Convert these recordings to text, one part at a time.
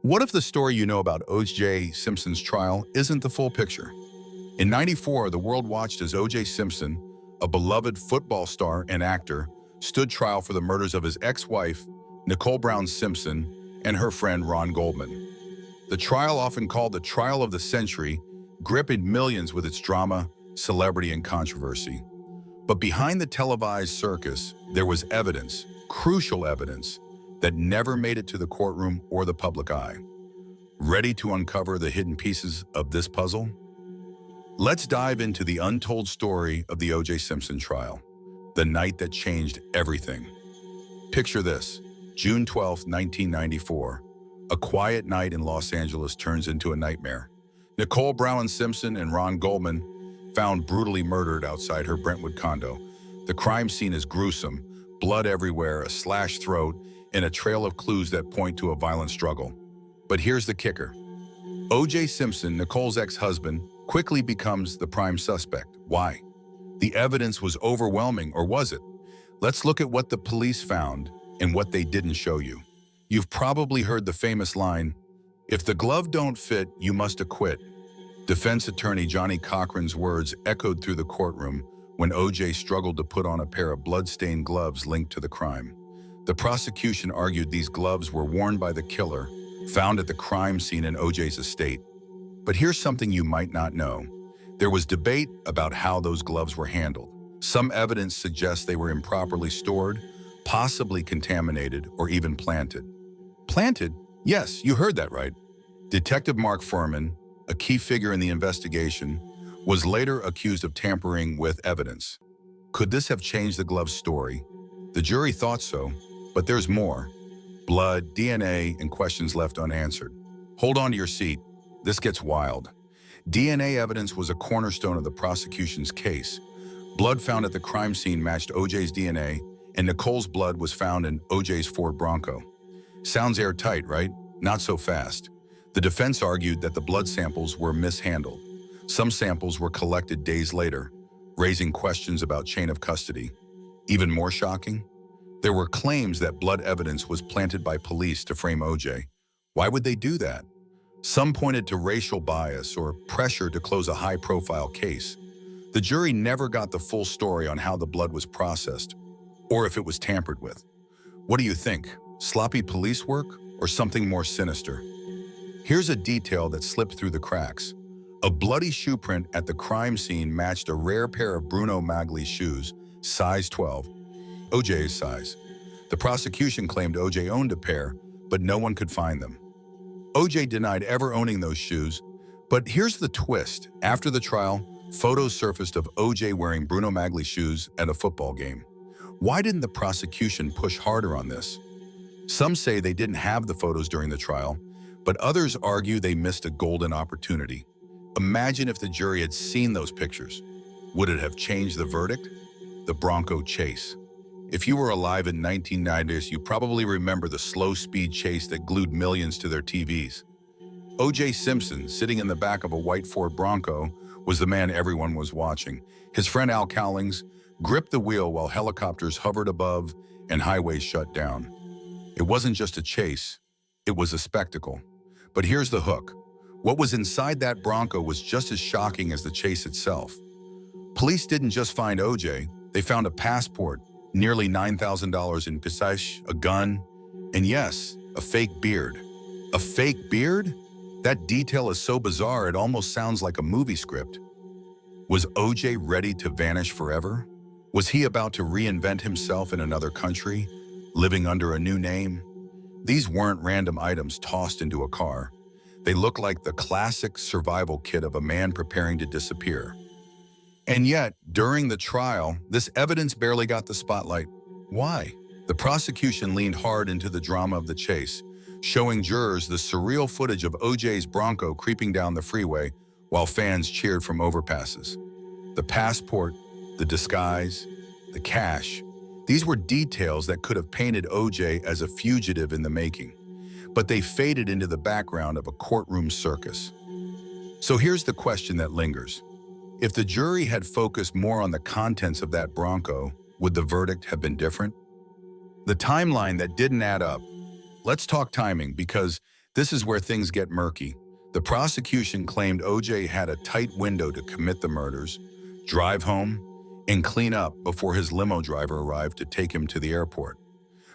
What if the story you know about O.J. Simpson's trial isn't the full picture? In '94, the world watched as O.J. Simpson, a beloved football star and actor, stood trial for the murders of his ex-wife, Nicole Brown Simpson, and her friend Ron Goldman. The trial, often called the trial of the century, gripped millions with its drama, celebrity, and controversy. But behind the televised circus, there was evidence, crucial evidence, that never made it to the courtroom or the public eye. Ready to uncover the hidden pieces of this puzzle? Let's dive into the untold story of the O.J. Simpson trial, the night that changed everything. Picture this: June 12, 1994. A quiet night in Los Angeles turns into a nightmare. Nicole Brown Simpson and Ron Goldman found brutally murdered outside her Brentwood condo. The crime scene is gruesome, blood everywhere, a slashed throat, and a trail of clues that point to a violent struggle. But here's the kicker. O.J. Simpson, Nicole's ex-husband, quickly becomes the prime suspect. Why? The evidence was overwhelming, or was it? Let's look at what the police found and what they didn't show you. You've probably heard the famous line, "If the glove don't fit, you must acquit." Defense attorney Johnny Cochran's words echoed through the courtroom when O.J. struggled to put on a pair of blood-stained gloves linked to the crime. The prosecution argued these gloves were worn by the killer, found at the crime scene in O.J.'s estate. But here's something you might not know. There was debate about how those gloves were handled. Some evidence suggests they were improperly stored, possibly contaminated, or even planted. Planted? Yes, you heard that right. Detective Mark Fuhrman, a key figure in the investigation, was later accused of tampering with evidence. Could this have changed the glove's story? The jury thought so, but there's more. Blood, DNA, and questions left unanswered. Hold on to your seat. This gets wild. DNA evidence was a cornerstone of the prosecution's case. Blood found at the crime scene matched O.J.'s DNA, and Nicole's blood was found in O.J.'s Ford Bronco. Sounds airtight, right? Not so fast. The defense argued that the blood samples were mishandled. Some samples were collected days later, raising questions about chain of custody. Even more shocking? There were claims that blood evidence was planted by police to frame O.J. Why would they do that? Some pointed to racial bias or pressure to close a high-profile case. The jury never got the full story on how the blood was processed, or if it was tampered with. What do you think? Sloppy police work, or something more sinister? Here's a detail that slipped through the cracks. A bloody shoe print at the crime scene matched a rare pair of Bruno Magli shoes, size 12, O.J.'s size. The prosecution claimed O.J. owned a pair, but no one could find them. O.J. denied ever owning those shoes, but here's the twist. After the trial, photos surfaced of O.J. wearing Bruno Magli shoes at a football game. Why didn't the prosecution push harder on this? Some say they didn't have the photos during the trial, but others argue they missed a golden opportunity. Imagine if the jury had seen those pictures. Would it have changed the verdict? The Bronco chase. If you were alive in 1990s, you probably remember the slow-speed chase that glued millions to their TVs. O.J. Simpson, sitting in the back of a white Ford Bronco, was the man everyone was watching. His friend Al Cowlings gripped the wheel while helicopters hovered above and highways shut down. It wasn't just a chase, it was a spectacle. But here's the hook. What was inside that Bronco was just as shocking as the chase itself. Police didn't just find O.J., they found a passport, nearly $9,000 in pistache, a gun, and yes, a fake beard. A fake beard? That detail is so bizarre it almost sounds like a movie script. Was O.J. ready to vanish forever? Was he about to reinvent himself in another country, living under a new name? These weren't random items tossed into a car. They looked like the classic survival kit of a man preparing to disappear. And yet, during the trial, this evidence barely got the spotlight. Why? The prosecution leaned hard into the drama of the chase, showing jurors the surreal footage of O.J.'s Bronco creeping down the freeway while fans cheered from overpasses. The passport, the disguise, the cash, these were details that could have painted O.J. as a fugitive in the making, but they faded into the background of a courtroom circus. So here's the question that lingers. If the jury had focused more on the contents of that Bronco, would the verdict have been different? The timeline that didn't add up. Let's talk timing, because This is where things get murky. The prosecution claimed O.J. had a tight window to commit the murders, drive home, and clean up before his limo driver arrived to take him to the airport.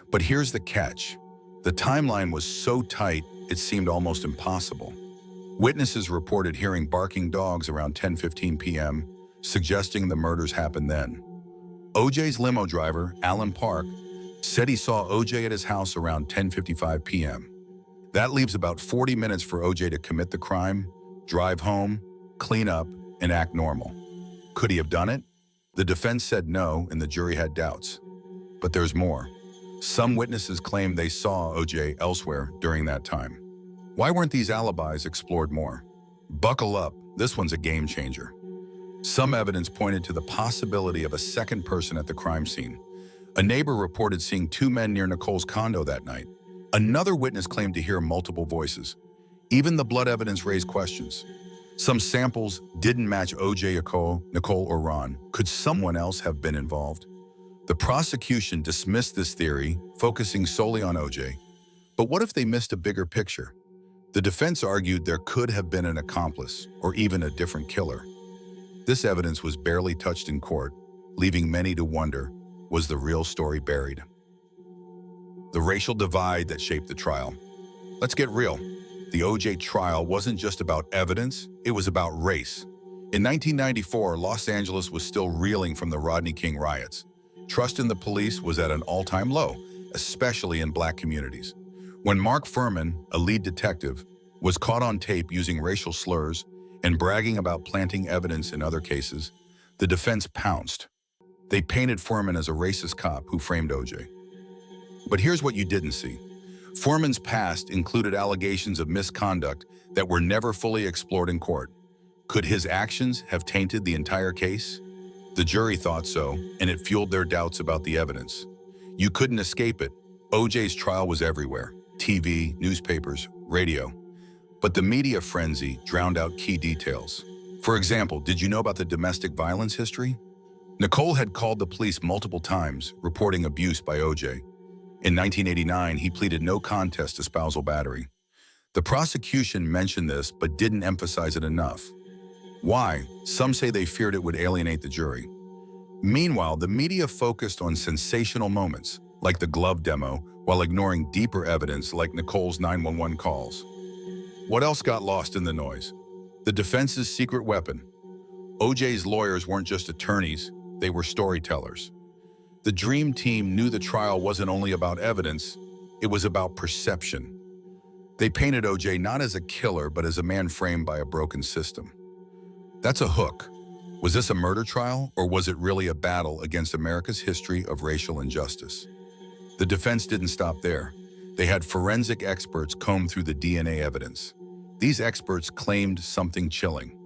But here's the catch. The timeline was so tight, it seemed almost impossible. Witnesses reported hearing barking dogs around 10:15 p.m., suggesting the murders happened then. O.J.'s limo driver, Allan Park, said he saw O.J. at his house around 10:55 p.m. That leaves about 40 minutes for O.J. to commit the crime, drive home, clean up, and act normal. Could he have done it? The defense said no, and the jury had doubts. But there's more. Some witnesses claimed they saw O.J. elsewhere during that time. Why weren't these alibis explored more? Buckle up, this one's a game changer. Some evidence pointed to the possibility of a second person at the crime scene. A neighbor reported seeing two men near Nicole's condo that night. Another witness claimed to hear multiple voices. Even the blood evidence raised questions. Some samples didn't match O.J., Nicole, or Ron. Could someone else have been involved? The prosecution dismissed this theory, focusing solely on O.J. But what if they missed a bigger picture? The defense argued there could have been an accomplice, or even a different killer. This evidence was barely touched in court, leaving many to wonder, was the real story buried? The racial divide that shaped the trial. Let's get real. The O.J. trial wasn't just about evidence, it was about race. In 1994, Los Angeles was still reeling from the Rodney King riots. Trust in the police was at an all-time low, especially in black communities. When Mark Fuhrman, a lead detective, was caught on tape using racial slurs and bragging about planting evidence in other cases, the defense pounced. They painted Fuhrman as a racist cop who framed O.J. But here's what you didn't see. Fuhrman's past included allegations of misconduct that were never fully explored in court. Could his actions have tainted the entire case? The jury thought so, and it fueled their doubts about the evidence. You couldn't escape it. O.J.'s trial was everywhere. TV, newspapers, radio. But the media frenzy drowned out key details. For example, did you know about the domestic violence history? Nicole had called the police multiple times, reporting abuse by O.J. In 1989, he pleaded no contest to spousal battery. The prosecution mentioned this, but didn't emphasize it enough. Why? Some say they feared it would alienate the jury. Meanwhile, the media focused on sensational moments, like the glove demo, while ignoring deeper evidence like Nicole's 911 calls. What else got lost in the noise? The defense's secret weapon. O.J.'s lawyers weren't just attorneys, they were storytellers. The Dream Team knew the trial wasn't only about evidence, it was about perception. They painted O.J. not as a killer, but as a man framed by a broken system. That's a hook. Was this a murder trial, or was it really a battle against America's history of racial injustice? The defense didn't stop there. They had forensic experts comb through the DNA evidence. These experts claimed something chilling.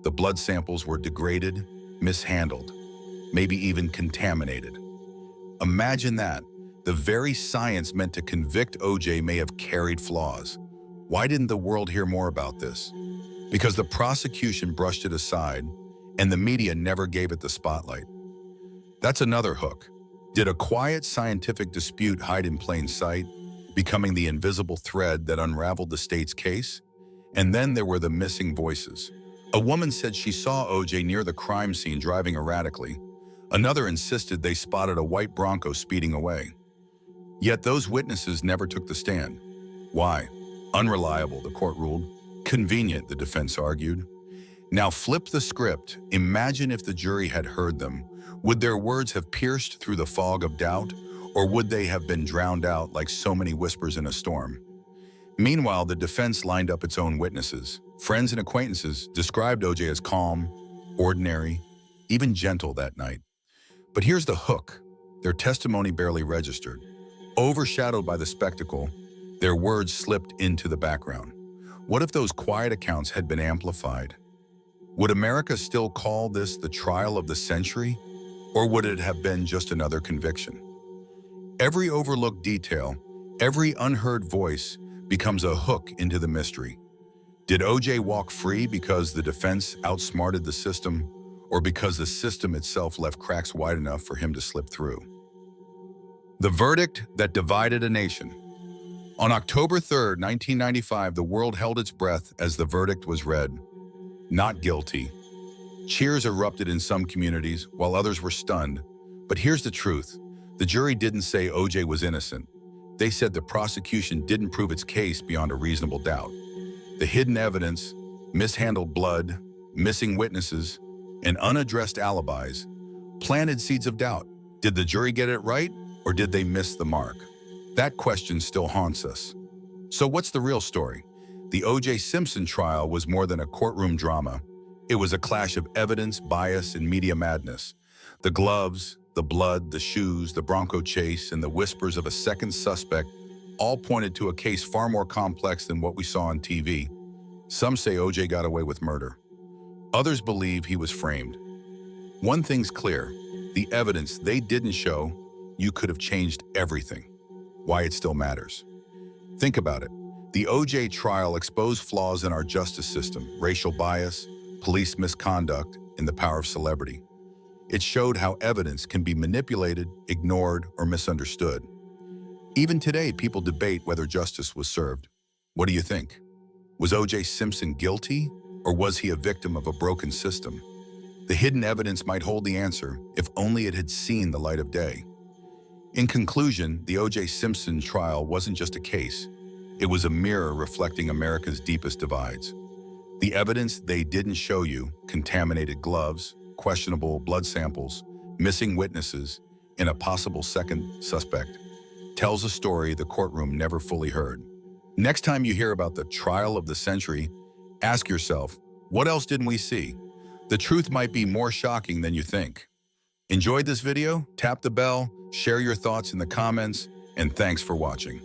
The blood samples were degraded, mishandled, maybe even contaminated. Imagine that. The very science meant to convict O.J. may have carried flaws. Why didn't the world hear more about this? Because the prosecution brushed it aside, and the media never gave it the spotlight. That's another hook. Did a quiet scientific dispute hide in plain sight, becoming the invisible thread that unraveled the state's case? And then there were the missing voices. A woman said she saw O.J. near the crime scene driving erratically. Another insisted they spotted a white Bronco speeding away. Yet those witnesses never took the stand. Why? Unreliable, the court ruled. Convenient, the defense argued. Now flip the script. Imagine if the jury had heard them. Would their words have pierced through the fog of doubt, or would they have been drowned out like so many whispers in a storm? Meanwhile, the defense lined up its own witnesses. Friends and acquaintances described O.J. as calm, ordinary, even gentle that night. But here's the hook. Their testimony barely registered. Overshadowed by the spectacle, their words slipped into the background. What if those quiet accounts had been amplified? Would America still call this the trial of the century? Or would it have been just another conviction? Every overlooked detail, every unheard voice becomes a hook into the mystery. Did O.J. walk free because the defense outsmarted the system, or because the system itself left cracks wide enough for him to slip through? The verdict that divided a nation. On October 3rd, 1995, the world held its breath as the verdict was read. Not guilty. Cheers erupted in some communities, while others were stunned. But here's the truth. The jury didn't say O.J. was innocent. They said the prosecution didn't prove its case beyond a reasonable doubt. The hidden evidence, mishandled blood, missing witnesses, and unaddressed alibis planted seeds of doubt. Did the jury get it right, or did they miss the mark? That question still haunts us. So what's the real story? The O.J. Simpson trial was more than a courtroom drama. It was a clash of evidence, bias, and media madness. The gloves, the blood, the shoes, the Bronco chase, and the whispers of a second suspect all pointed to a case far more complex than what we saw on TV. Some say O.J. got away with murder. Others believe he was framed. One thing's clear, the evidence they didn't show, you could have changed everything. Why it still matters. Think about it. The O.J. trial exposed flaws in our justice system, racial bias, police misconduct, and the power of celebrity. It showed how evidence can be manipulated, ignored, or misunderstood. Even today, people debate whether justice was served. What do you think? Was O.J. Simpson guilty, or was he a victim of a broken system? The hidden evidence might hold the answer if only it had seen the light of day. In conclusion, the O.J. Simpson trial wasn't just a case. It was a mirror reflecting America's deepest divides. The evidence they didn't show you, contaminated gloves, questionable blood samples, missing witnesses, and a possible second suspect, tells a story the courtroom never fully heard. Next time you hear about the trial of the century, ask yourself, what else didn't we see? The truth might be more shocking than you think. Enjoyed this video? Tap the bell, share your thoughts in the comments, and thanks for watching.